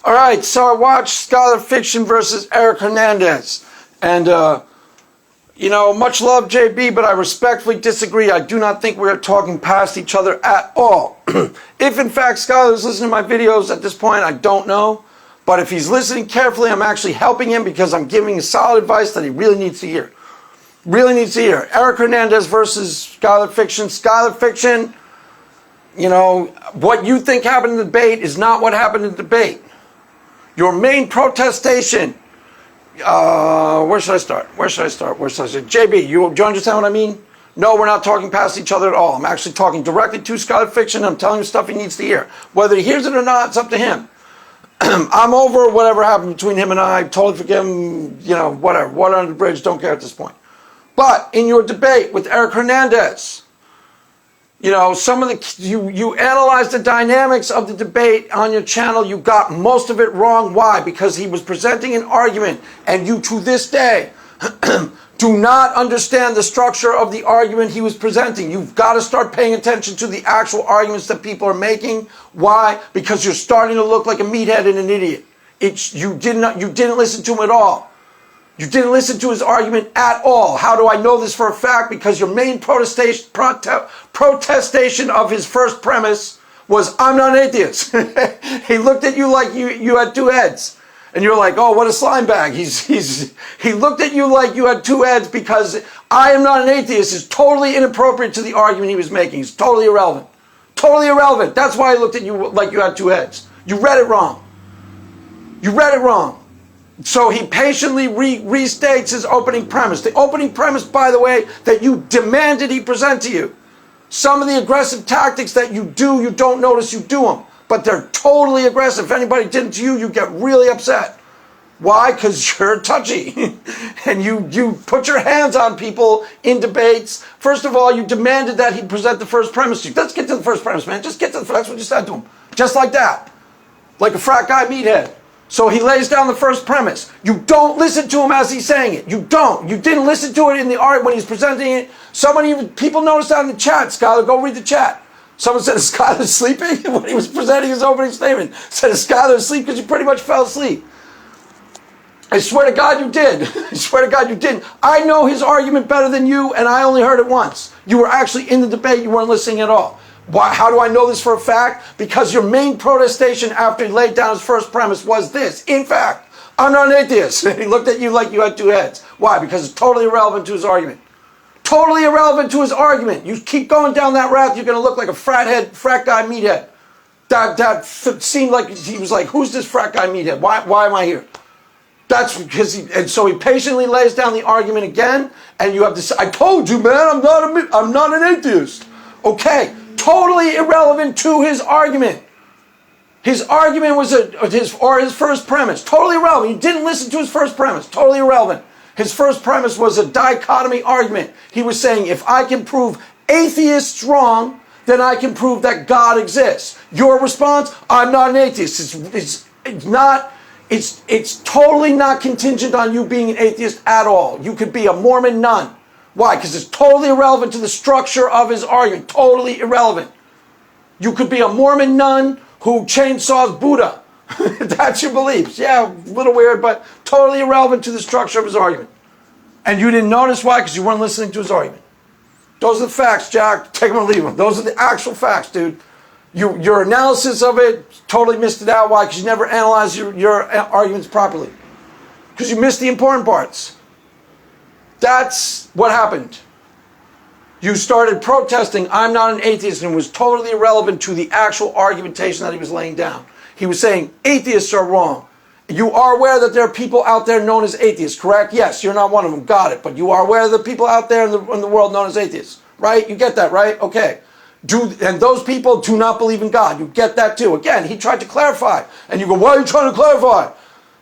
All right, so I watched Skylar Fiction versus Eric Hernandez. And, much love, JB, but I respectfully disagree. I do not think we are talking past each other at all. If, in fact, Skylar is listening to my videos at this point, I don't know. But if he's listening carefully, I'm actually helping him because I'm giving him solid advice that he really needs to hear. Really needs to hear. Eric Hernandez versus Skylar Fiction. Skylar Fiction, what you think happened in the debate is not what happened in the debate. Your main protestation. Where should I start? JB, do you understand what I mean? No, we're not talking past each other at all. I'm actually talking directly to Skylar Fiction. I'm telling him stuff he needs to hear. Whether he hears it or not, it's up to him. I'm over whatever happened between him and I. Totally forgive him, whatever. Water under the bridge, don't care at this point. But in your debate with Eric Hernandez, you analyzed the dynamics of the debate on your channel. You got most of it wrong. Why? Because he was presenting an argument, and you, to this day, do not understand the structure of the argument he was presenting. You've got to start paying attention to the actual arguments that people are making. Why? Because you're starting to look like a meathead and an idiot. You didn't listen to him at all. You didn't listen to his argument at all. How do I know this for a fact? Because your main protestation of his first premise was, I'm not an atheist. He looked at you like you had two heads. And you're like, oh, what a slime bag. He looked at you like you had two heads because I am not an atheist is totally inappropriate to the argument he was making. It's totally irrelevant. Totally irrelevant. That's why he looked at you like you had two heads. You read it wrong. You read it wrong. So he patiently restates his opening premise. The opening premise, by the way, that you demanded he present to you. Some of the aggressive tactics that you do, you don't notice you do them. But they're totally aggressive. If anybody did it to you, you get really upset. Why? Because you're touchy. And you put your hands on people in debates. First of all, you demanded that he present the first premise to you. Let's get to the first premise, man. Just get to that's what you said to him. Just like that. Like a frat guy meathead. So he lays down the first premise. You don't listen to him as he's saying it. You don't. You didn't listen to it in the art when he's presenting it. People noticed that in the chat. Skylar, go read the chat. Someone said, is Skylar sleeping? When he was presenting his opening statement. Said, is Skylar asleep? Because you pretty much fell asleep. I swear to God you did. I swear to God you didn't. I know his argument better than you, and I only heard it once. You were actually in the debate. You weren't listening at all. Why? How do I know this for a fact? Because your main protestation after he laid down his first premise was this. In fact, I'm not an atheist. He looked at you like you had two heads. Why? Because it's totally irrelevant to his argument. Totally irrelevant to his argument. You keep going down that route, you're going to look like a frat guy meathead. That seemed like he was like, who's this frat guy meathead? Why am I here? That's because and so he patiently lays down the argument again, and you have this. I told you, man, I'm not an atheist. Okay, totally irrelevant to his argument. His argument was his first premise. Totally irrelevant. You didn't listen to his first premise. Totally irrelevant. His first premise was a dichotomy argument. He was saying, if I can prove atheists wrong, then I can prove that God exists. Your response, I'm not an atheist. It's totally not contingent on you being an atheist at all. You could be a Mormon nun. Why? Because it's totally irrelevant to the structure of his argument. Totally irrelevant. You could be a Mormon nun who chainsaws Buddha. That's your beliefs. Yeah, a little weird, but totally irrelevant to the structure of his argument. And you didn't notice why? Because you weren't listening to his argument. Those are the facts, Jack. Take them or leave them. Those are the actual facts, dude. Your analysis of it totally missed it out. Why? Because you never analyzed your arguments properly. Because you missed the important parts. That's what happened. You started protesting, I'm not an atheist, and it was totally irrelevant to the actual argumentation that he was laying down. He was saying, atheists are wrong. You are aware that there are people out there known as atheists, correct? Yes, you're not one of them. Got it. But you are aware of the people out there in the world known as atheists, right? You get that, right? Okay. And those people do not believe in God. You get that too. Again, he tried to clarify. And you go, why are you trying to clarify?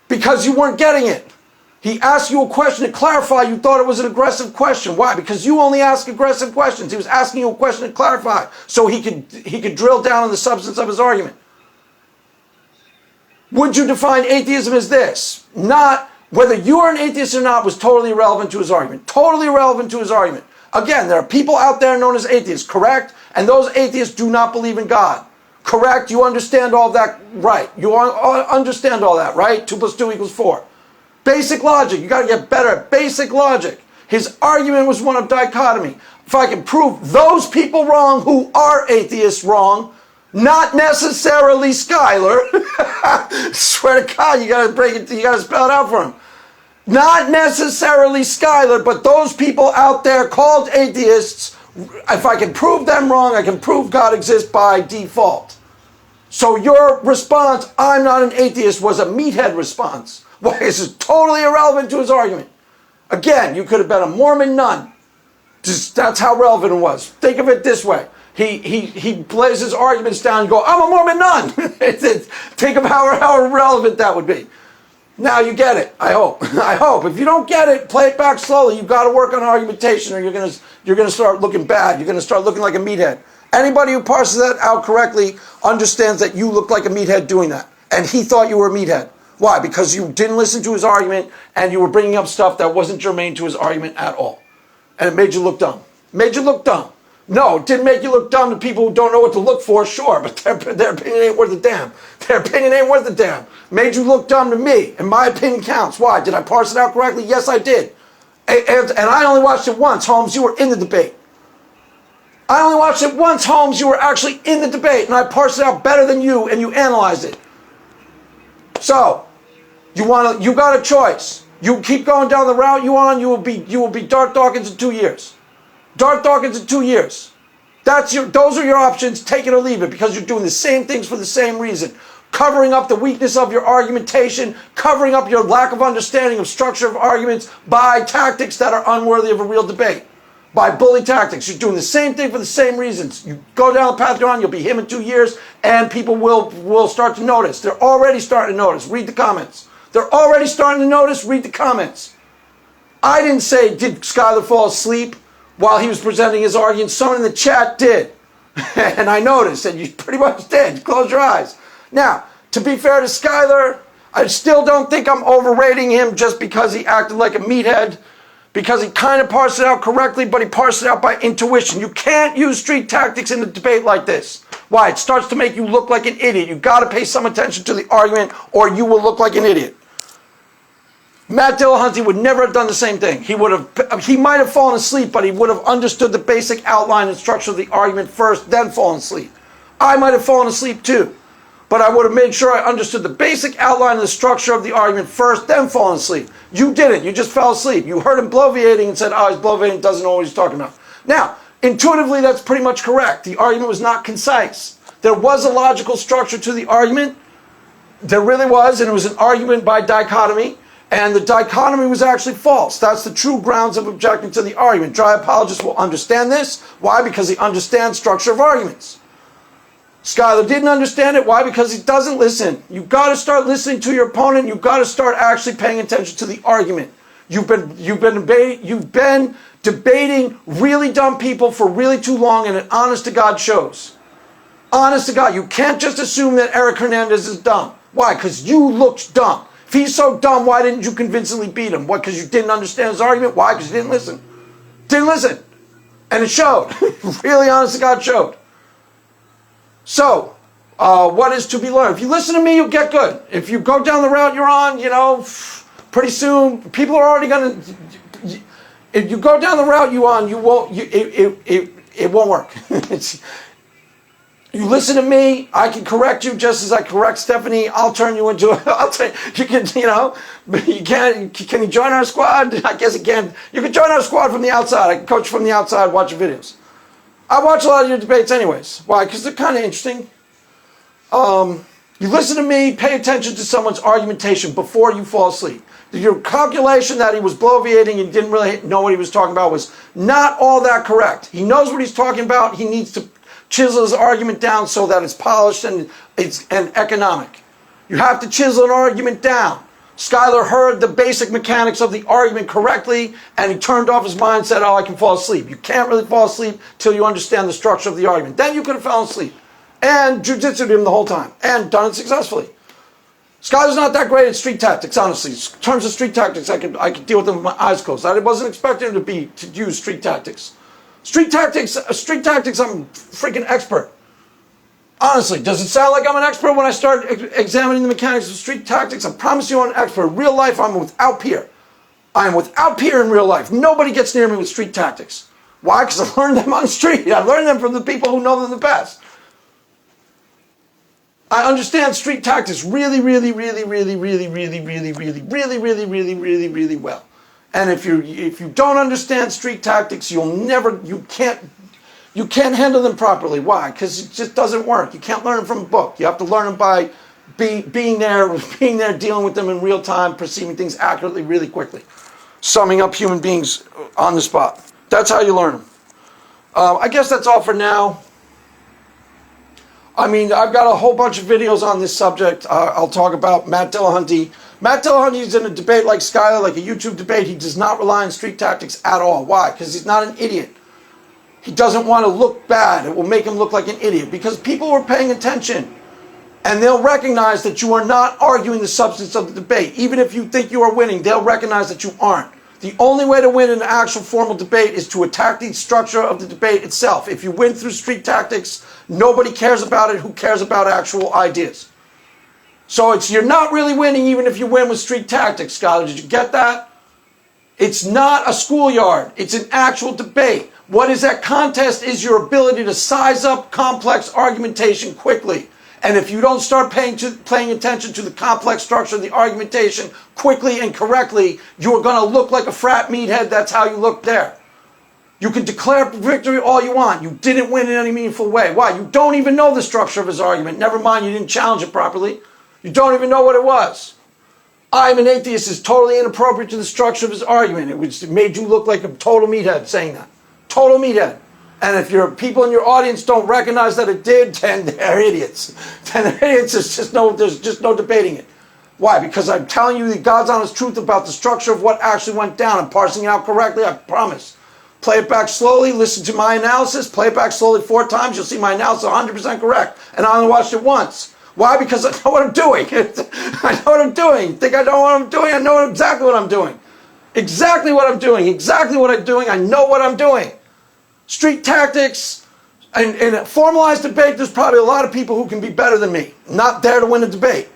Because you weren't getting it. He asked you a question to clarify. You thought it was an aggressive question. Why? Because you only ask aggressive questions. He was asking you a question to clarify so he could drill down on the substance of his argument. Would you define atheism as this? Not whether you are an atheist or not was totally irrelevant to his argument. Totally irrelevant to his argument. Again, there are people out there known as atheists, correct? And those atheists do not believe in God. Correct? You understand all that, right? You understand all that, right? 2 + 2 = 4. Basic logic. You got to get better at basic logic. His argument was one of dichotomy. If I can prove those people wrong who are atheists wrong, not necessarily Skylar. Swear to God, you got to break it. You got to spell it out for him. Not necessarily Skylar, but those people out there called atheists. If I can prove them wrong, I can prove God exists by default. So your response, I'm not an atheist, was a meathead response. Why? This is totally irrelevant to his argument. Again, you could have been a Mormon nun. That's how relevant it was. Think of it this way. He lays his arguments down and go, I'm a Mormon nun. Think of how irrelevant that would be. Now you get it, I hope. I hope. If you don't get it, play it back slowly. You've got to work on argumentation or you're gonna start looking bad. You're gonna start looking like a meathead. Anybody who parses that out correctly understands that you look like a meathead doing that. And he thought you were a meathead. Why? Because you didn't listen to his argument and you were bringing up stuff that wasn't germane to his argument at all. And it made you look dumb. Made you look dumb. No, it didn't make you look dumb to people who don't know what to look for, sure, but their opinion ain't worth a damn. Their opinion ain't worth a damn. Made you look dumb to me, and my opinion counts. Why? Did I parse it out correctly? Yes, I did. And I only watched it once, Holmes. You were in the debate. I only watched it once, Holmes. You were actually in the debate, and I parsed it out better than you, and you analyzed it. So, you got a choice. You keep going down the route you will be Darth Dawkins in 2 years. Darth Dawkins in 2 years. Those are your options. Take it or leave it, because you're doing the same things for the same reason. Covering up the weakness of your argumentation, covering up your lack of understanding of structure of arguments by tactics that are unworthy of a real debate. By bully tactics. You're doing the same thing for the same reasons. You go down the path you're on, you'll be him in 2 years, and people will start to notice. They're already starting to notice. Read the comments. They're already starting to notice. Read the comments. I didn't say, did Skylar fall asleep while he was presenting his argument? Someone in the chat did. And I noticed, and you pretty much did. Close your eyes. Now, to be fair to Skylar, I still don't think I'm overrating him just because he acted like a meathead, because he kind of parsed it out correctly, but he parsed it out by intuition. You can't use street tactics in a debate like this. Why? It starts to make you look like an idiot. You've got to pay some attention to the argument, or you will look like an idiot. Matt Dillahunty would never have done the same thing. He might have fallen asleep, but he would have understood the basic outline and structure of the argument first, then fallen asleep. I might have fallen asleep too, but I would have made sure I understood the basic outline and the structure of the argument first, then fallen asleep. You didn't. You just fell asleep. You heard him bloviating and said, oh, he's bloviating, doesn't know what he's talking about. Now, intuitively, that's pretty much correct. The argument was not concise. There was a logical structure to the argument. There really was, and it was an argument by dichotomy. And the dichotomy was actually false. That's the true grounds of objecting to the argument. Dry apologists will understand this. Why? Because he understands structure of arguments. Skylar didn't understand it. Why? Because he doesn't listen. You've got to start listening to your opponent. You've got to start actually paying attention to the argument. You've been debating really dumb people for really too long, and it honest to God shows. Honest to God. You can't just assume that Eric Hernandez is dumb. Why? Because you looked dumb. If he's so dumb, why didn't you convincingly beat him? What, because you didn't understand his argument? Why? Because you didn't listen. Didn't listen. And it showed. Really, honest to God, showed. So, what is to be learned? If you listen to me, you'll get good. If you go down the route you're on, pretty soon, people are already going to... If you go down the route you're on, it won't work. You listen to me, I can correct you just as I correct Stephanie. I'll turn you into can you join our squad? I guess you can. You can join our squad from the outside. I can coach you from the outside, watch your videos. I watch a lot of your debates anyways. Why? Because they're kind of interesting. You listen to me, pay attention to someone's argumentation before you fall asleep. Your calculation that he was bloviating and didn't really know what he was talking about was not all that correct. He knows what he's talking about. He needs to chisel his argument down so that it's polished and economic. You have to chisel an argument down. Skylar heard the basic mechanics of the argument correctly, and he turned off his mind and said, oh, I can fall asleep. You can't really fall asleep till you understand the structure of the argument. Then you could have fallen asleep and jiu-jitsu'd him the whole time and done it successfully. Skylar's not that great at street tactics, honestly. In terms of street tactics, I could deal with them with my eyes closed. I wasn't expecting him to use street tactics. Street tactics, I'm a freaking expert. Honestly, does it sound like I'm an expert when I start examining the mechanics of street tactics? I promise you I'm an expert. In real life, I'm without peer. I am without peer in real life. Nobody gets near me with street tactics. Why? Because I learned them on the street. I learned them from the people who know them the best. I understand street tactics really well. And if you don't understand street tactics, you can't handle them properly. Why? Because it just doesn't work. You can't learn them from a book. You have to learn them by being there, dealing with them in real time, perceiving things accurately, really quickly, summing up human beings on the spot. That's how you learn them. I guess that's all for now. I mean, I've got a whole bunch of videos on this subject. I'll talk about Matt Dillahunty. Matt Dillahunty is in a debate like Skylar, like a YouTube debate. He does not rely on street tactics at all. Why? Because he's not an idiot. He doesn't want to look bad. It will make him look like an idiot because people are paying attention. And they'll recognize that you are not arguing the substance of the debate. Even if you think you are winning, they'll recognize that you aren't. The only way to win an actual formal debate is to attack the structure of the debate itself. If you win through street tactics, nobody cares about it. Who cares about actual ideas? So you're not really winning even if you win with street tactics, Skylar. Did you get that? It's not a schoolyard. It's an actual debate. What is that contest is your ability to size up complex argumentation quickly. And if you don't start paying attention to the complex structure of the argumentation quickly and correctly, you are going to look like a frat meathead. That's how you look there. You can declare victory all you want. You didn't win in any meaningful way. Why? You don't even know the structure of his argument. Never mind, you didn't challenge it properly. You don't even know what it was. I'm an atheist is totally inappropriate to the structure of his argument. It made you look like a total meathead saying that. Total meathead. And if your people in your audience don't recognize that it did, then they're idiots. Then they're idiots. There's just no debating it. Why? Because I'm telling you the God's honest truth about the structure of what actually went down. I'm parsing it out correctly, I promise. Play it back slowly, listen to my analysis, play it back slowly 4 times, you'll see my analysis 100% correct. And I only watched it once. Why? Because I know what I'm doing. I know what I'm doing. You think I know what I'm doing? I know exactly what I'm doing. Exactly what I'm doing. Exactly what I'm doing. I know what I'm doing. Street tactics, and in a formalized debate, there's probably a lot of people who can be better than me. Not there to win a debate.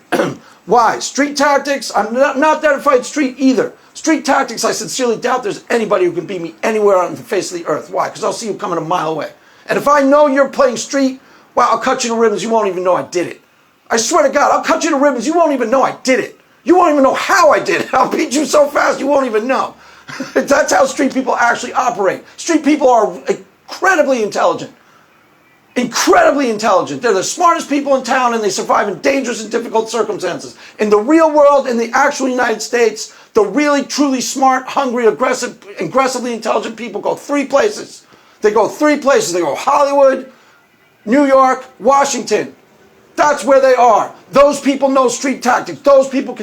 Why? Street tactics, I'm not there to fight street either. Street tactics, I sincerely doubt there's anybody who can beat me anywhere on the face of the earth. Why? Because I'll see you coming a mile away. And if I know you're playing street, well, I'll cut you to ribbons. You won't even know I did it. I swear to God, I'll cut you to ribbons. You won't even know I did it. You won't even know how I did it. I'll beat you so fast you won't even know. That's how street people actually operate. Street people are incredibly intelligent. Incredibly intelligent. They're the smartest people in town and they survive in dangerous and difficult circumstances. In the real world, in the actual United States, the really, truly smart, hungry, aggressively intelligent people go 3 places. They go 3 places. They go Hollywood, New York, Washington. That's where they are. Those people know street tactics. Those people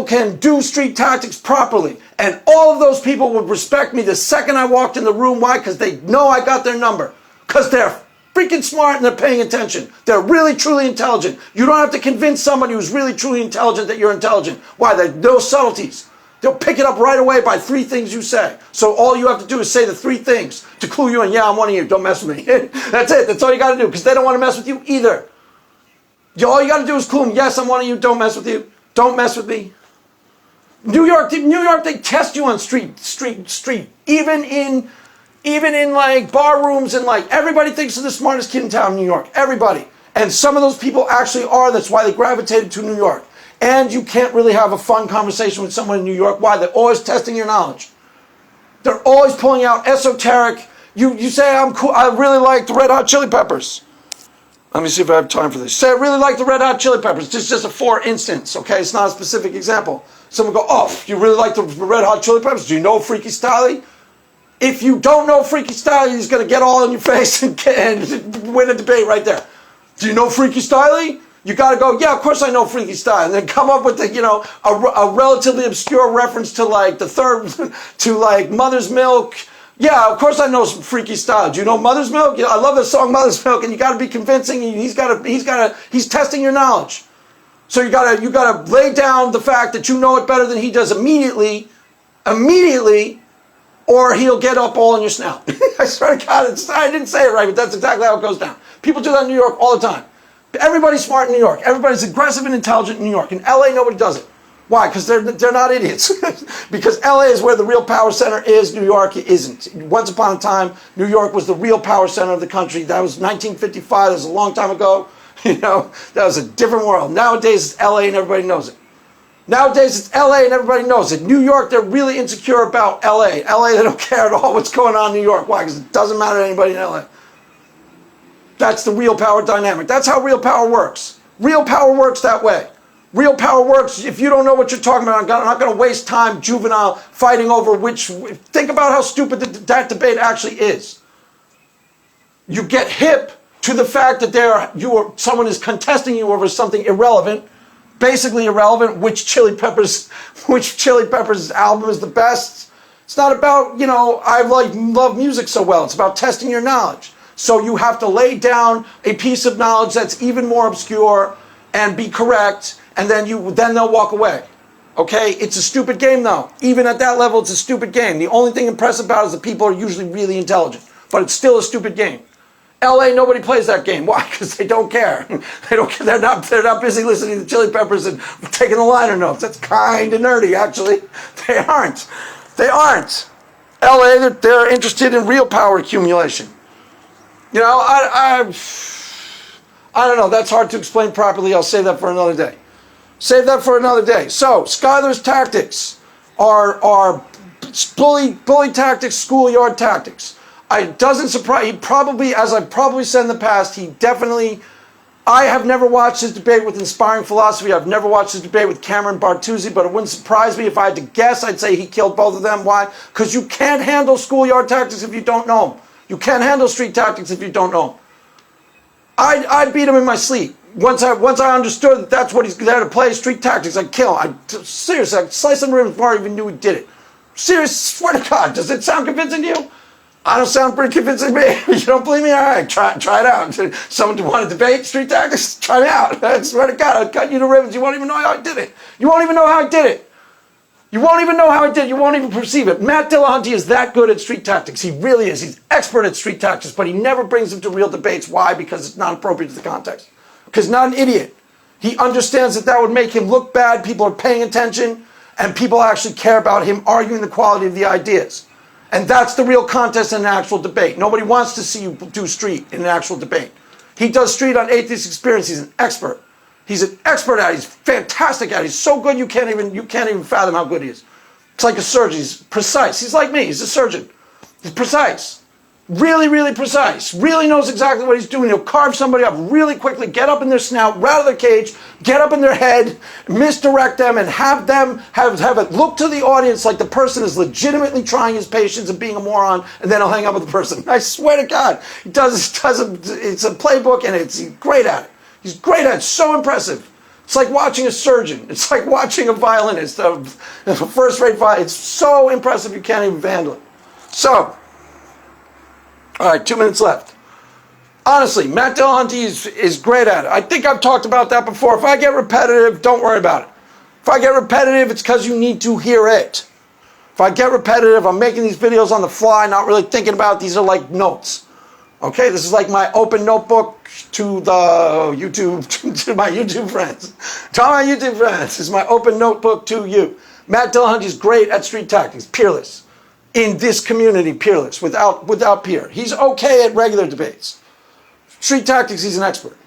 can do street tactics properly. And all of those people would respect me the second I walked in the room. Why? Because they know I got their number. Because they're freaking smart and they're paying attention. They're really, truly intelligent. You don't have to convince somebody who's really, truly intelligent that you're intelligent. Why? There's no subtleties. They'll pick it up right away by 3 things you say. So all you have to do is say the 3 things to clue you in. Yeah, I'm one of you. Don't mess with me. That's it. That's all you got to do because they don't want to mess with you either. All you got to do is clue them. Yes, I'm one of you. Don't mess with you. Don't mess with me. New York, they test you on street. Even in like bar rooms and like everybody thinks they're the smartest kid in town in New York. Everybody. And some of those people actually are. That's why they gravitated to New York. And you can't really have a fun conversation with someone in New York. Why? They're always testing your knowledge. They're always pulling out esoteric. You say, I'm cool. I really like the Red Hot Chili Peppers. Let me see if I have time for this. Say, I really like the Red Hot Chili Peppers. This is just a for instance, okay? It's not a specific example. Someone go, oh, you really like the Red Hot Chili Peppers? Do you know Freaky Styley? If you don't know Freaky Styley, he's going to get all in your face and win a debate right there. Do you know Freaky Styley? You got to go, yeah, of course I know Freaky Styley. And then come up with a relatively obscure reference to like to like Mother's Milk. Yeah, of course I know some Freaky Style. Do you know Mother's Milk? Yeah, I love the song Mother's Milk, and you got to be convincing. He's testing your knowledge. So you got to lay down the fact that you know it better than he does immediately, or he'll get up all in your snout. I swear to God, I didn't say it right, but that's exactly how it goes down. People do that in New York all the time. Everybody's smart in New York. Everybody's aggressive and intelligent in New York. In LA, nobody does it. Why? Because they're not idiots. Because LA is where the real power center is. New York isn't. Once upon a time, New York was the real power center of the country. That was 1955. That was a long time ago. You know, that was a different world. Nowadays, it's LA and everybody knows it. Nowadays, it's LA and everybody knows it. New York, they're really insecure about LA. LA, they don't care at all what's going on in New York. Why? Because it doesn't matter to anybody in LA. That's the real power dynamic. That's how real power works. Real power works that way. Real power works. If you don't know what you're talking about, I'm not going to waste time juvenile fighting over which. Think about how stupid that debate actually is. You get hip to the fact that someone is contesting you over something irrelevant, basically irrelevant. Which Chili Peppers album is the best? It's not about, I love music so well. It's about testing your knowledge. So you have to lay down a piece of knowledge that's even more obscure and be correct, and then they'll walk away. Okay? It's a stupid game though. Even at that level, it's a stupid game. The only thing impressive about it is that people are usually really intelligent. But it's still a stupid game. LA, nobody plays that game. Why? Because they don't care. They don't care. They're not busy listening to Chili Peppers and taking the liner notes. That's kind of nerdy, actually. They aren't. They aren't. LA, they're interested in real power accumulation. I don't know. That's hard to explain properly. I'll save that for another day. Save that for another day. So, Skylar's tactics are bully tactics, schoolyard tactics. It doesn't surprise. He probably, as I've probably said in the past, I have never watched his debate with Inspiring Philosophy. I've never watched his debate with Cameron Bartuzzi, but it wouldn't surprise me if I had to guess. I'd say he killed both of them. Why? Because you can't handle schoolyard tactics if you don't know them. You can't handle street tactics if you don't know them. I'd beat him in my sleep. Once I understood that that's what he's there to play, street tactics, I'd kill him. Seriously, I'd slice him before I even knew he did it. Seriously, swear to God, does it sound convincing to you? I don't sound pretty convincing to me. You don't believe me? All right, try it out. Someone want to debate street tactics? Try me out. I swear to God, I'll cut you to ribbons. You won't even know how I did it. You won't even know how I did it. You won't even know how I did it. You won't even perceive it. Matt Dillahunty is that good at street tactics. He really is. He's expert at street tactics, but he never brings them to real debates. Why? Because it's not appropriate to the context. Because he's not an idiot. He understands that would make him look bad. People are paying attention, and people actually care about him arguing the quality of the ideas. And that's the real contest in an actual debate. Nobody wants to see you do street in an actual debate. He does street on Atheist Experience. He's an expert. He's an expert at it. He's fantastic at it. He's so good you can't even fathom how good he is. It's like a surgeon. He's precise. He's like me. He's a surgeon. He's precise. Really, really precise. Really knows exactly what he's doing. He'll carve somebody up really quickly, get up in their snout, rattle their cage, get up in their head, misdirect them, and have it look to the audience like the person is legitimately trying his patience and being a moron, and then he'll hang up with the person. I swear to God. It's a playbook, and he's great at it. He's great at it. So impressive. It's like watching a surgeon. It's like watching a violinist, a first-rate violinist. It's so impressive you can't even handle it. So, all right, 2 minutes left. Honestly, Matt Dillahunty is great at it. I think I've talked about that before. If I get repetitive, don't worry about it. If I get repetitive, it's because you need to hear it. If I get repetitive, I'm making these videos on the fly, not really thinking about it. These are like notes. Okay, this is like my open notebook to the YouTube, to my YouTube friends. To all my YouTube friends, this is my open notebook to you. Matt Dillahunty is great at street tactics, peerless. In this community, peerless, without peer. He's okay at regular debates. Street tactics, he's an expert.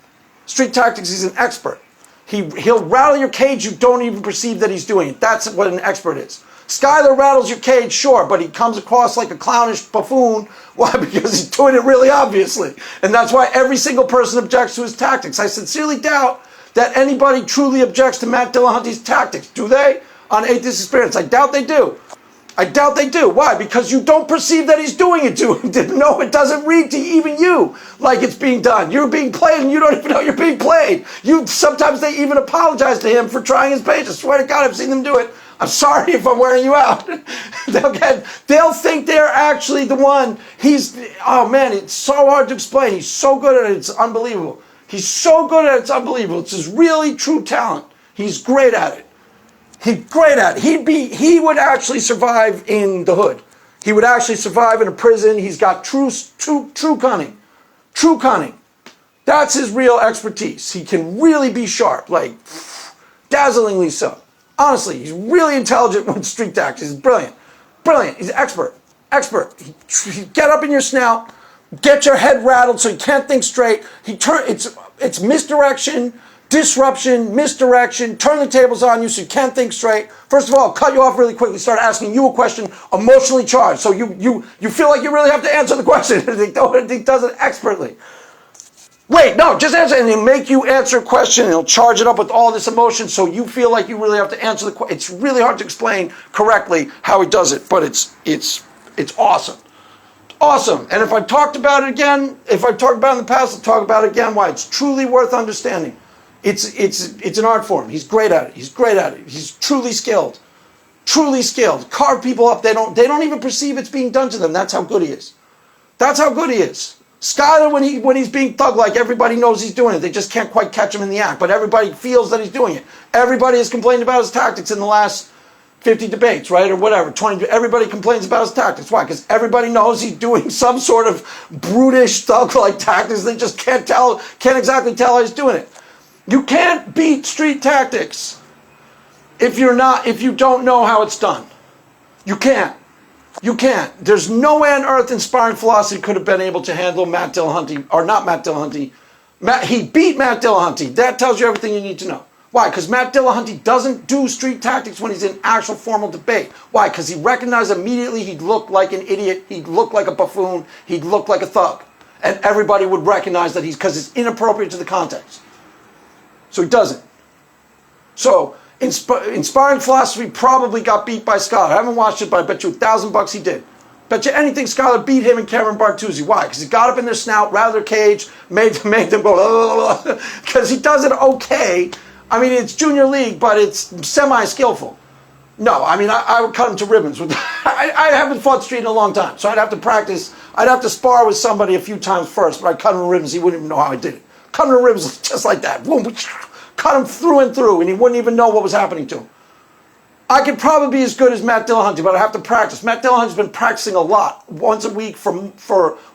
Street tactics, he's an expert. He'll rattle your cage, you don't even perceive that he's doing it. That's what an expert is. Skylar rattles your cage, sure, but he comes across like a clownish buffoon. Why? Because he's doing it really obviously. And that's why every single person objects to his tactics. I sincerely doubt that anybody truly objects to Matt Dillahunty's tactics. Do they? On Atheist Experience. I doubt they do. I doubt they do. Why? Because you don't perceive that he's doing it to him. No, it doesn't read to even you like it's being done. You're being played and you don't even know you're being played. Sometimes they even apologize to him for trying his page. I swear to God, I've seen them do it. I'm sorry if I'm wearing you out. They'll think they're actually the one. Oh man, it's so hard to explain. He's so good at it, it's unbelievable. He's so good at it, it's unbelievable. It's his really true talent. He's great at it. He's great at it. He would actually survive in the hood. He would actually survive in a prison. He's got true cunning. True cunning. That's his real expertise. He can really be sharp, like dazzlingly so. Honestly, he's really intelligent with street tactics. He's brilliant. Brilliant. He's expert. Expert. He get up in your snout, get your head rattled so you can't think straight. It's misdirection, disruption, misdirection, turn the tables on you so you can't think straight. First of all, cut you off really quickly, start asking you a question emotionally charged. So you feel like you really have to answer the question. He does it expertly. Wait, no, just answer, and he'll make you answer a question, and he'll charge it up with all this emotion so you feel like you really have to answer the question. It's really hard to explain correctly how he does it, but it's awesome. Awesome. And if I talked about it again, if I talked about it in the past, I'll talk about it again. Why? It's truly worth understanding. It's an art form. He's great at it. He's great at it. He's truly skilled. Truly skilled. Carve people up. They don't even perceive it's being done to them. That's how good he is. That's how good he is. Skylar, when he's being thug-like, everybody knows he's doing it. They just can't quite catch him in the act, but everybody feels that he's doing it. Everybody has complained about his tactics in the last 50 debates, right, or whatever, 20. Everybody complains about his tactics. Why? Because everybody knows he's doing some sort of brutish thug-like tactics. They just can't exactly tell how he's doing it. You can't beat street tactics if you don't know how it's done. You can't. You can't. There's no way on earth inspiring philosophy could have been able to handle Matt Dillahunty, or not Matt Dillahunty. He beat Matt Dillahunty. That tells you everything you need to know. Why? Because Matt Dillahunty doesn't do street tactics when he's in actual formal debate. Why? Because he recognized immediately he'd look like an idiot, he'd look like a buffoon, he'd look like a thug. And everybody would recognize that because it's inappropriate to the context. So he doesn't. So, inspiring philosophy probably got beat by Skylar. I haven't watched it, but I bet you $1,000 he did. Bet you anything Skylar beat him and Cameron Bartuzzi. Why? Because he got up in their snout, rather cage, made them go, because he does it okay. I mean, it's junior league, but it's semi-skillful. No, I mean, I would cut him to ribbons. I haven't fought street in a long time, so I'd have to practice. I'd have to spar with somebody a few times first, but I'd cut him to ribbons. He wouldn't even know how I did it. Cut him to ribbons just like that. Boom, cut him through and through, and he wouldn't even know what was happening to him. I could probably be as good as Matt Dillahunty, but I have to practice. Matt Dillahunty's been practicing a lot, once a week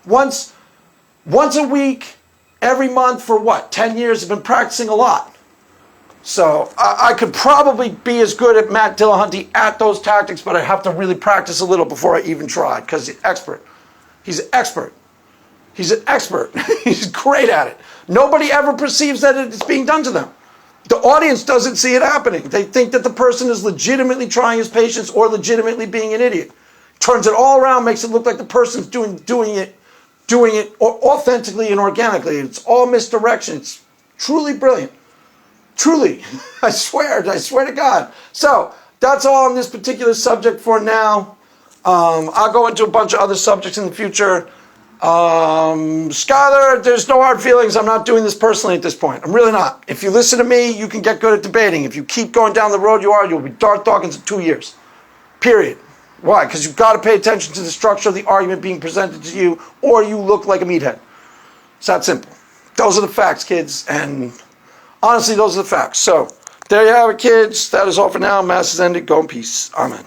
once a week, every month for what, 10 years? He's been practicing a lot. So I could probably be as good at Matt Dillahunty at those tactics, but I have to really practice a little before I even try, because he's expert. He's an expert. He's an expert. He's great at it. Nobody ever perceives that it's being done to them. The audience doesn't see it happening. They think that the person is legitimately trying his patience or legitimately being an idiot. Turns it all around, makes it look like the person's doing it authentically and organically. It's all misdirection. It's truly brilliant. Truly. I swear to God. So, that's all on this particular subject for now. I'll go into a bunch of other subjects in the future. Skylar, there's no hard feelings. I'm not doing this personally at this point. I'm really not. If you listen to me, you can get good at debating. If you keep going down the road you'll be Darth Dawkins in 2 years. Period. Why? Because you've got to pay attention to the structure of the argument being presented to you, or you look like a meathead. It's that simple. Those are the facts, kids, and honestly, those are the facts. So, there you have it, kids. That is all for now. Mass is ended. Go in peace. Amen.